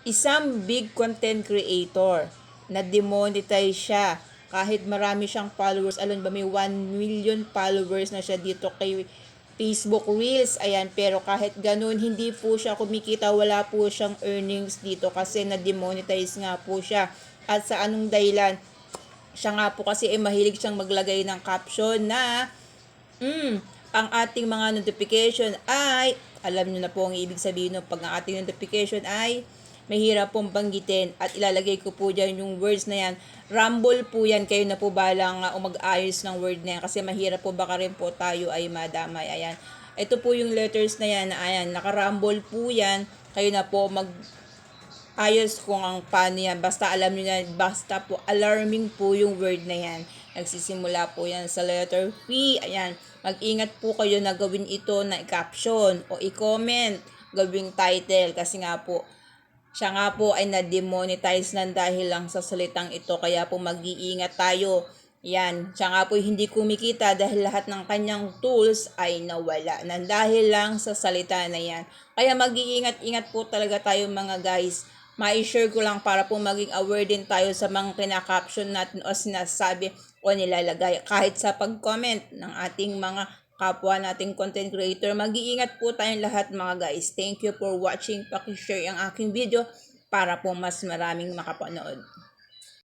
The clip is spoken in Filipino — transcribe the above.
Isang big content creator na demonetize siya kahit marami siyang followers. Alam ba, may 1 million followers na siya dito kay Facebook Reels. Ayan, pero kahit ganun, hindi po siya kumikita. Wala po siyang earnings dito kasi na-demonetize nga po siya. At sa anong dahilan? Siya nga po kasi mahilig siyang maglagay ng caption na ang ating mga notification ay, alam nyo na po ang ibig sabihin ng pag ang ating notification ay mahirap pong banggitin at ilalagay ko po dyan yung words na yan. Rumble po yan, kayo na po balang mag-ayos ng word na yan kasi mahirap po baka rin po tayo ay madamay. Ayan, ito po yung letters na yan, ayan, naka-rumble po yan, kayo na po ayos kung ang paano yan. Basta alam nyo na, basta po alarming po yung word na yan. Nagsisimula po yan sa letter P. Ayan, mag-ingat po kayo na gawin ito na i-caption o i-comment, gawing title kasi nga po, siya nga po ay na-demonetize na dahil lang sa salitang ito. Kaya po mag-iingat tayo. Yan, siya nga po hindi kumikita dahil lahat ng kanyang tools ay nawala na dahil lang sa salita na yan. Kaya mag-iingat-ingat po talaga tayo mga guys. Ma-share ko lang para po maging aware din tayo sa mga kinakaption natin o sinasabi o nilalagay. Kahit sa pag-comment ng ating mga kapwa nating content creator. Mag-iingat po tayong lahat mga guys. Thank you for watching. Paki-share ang aking video para po mas maraming makapanood.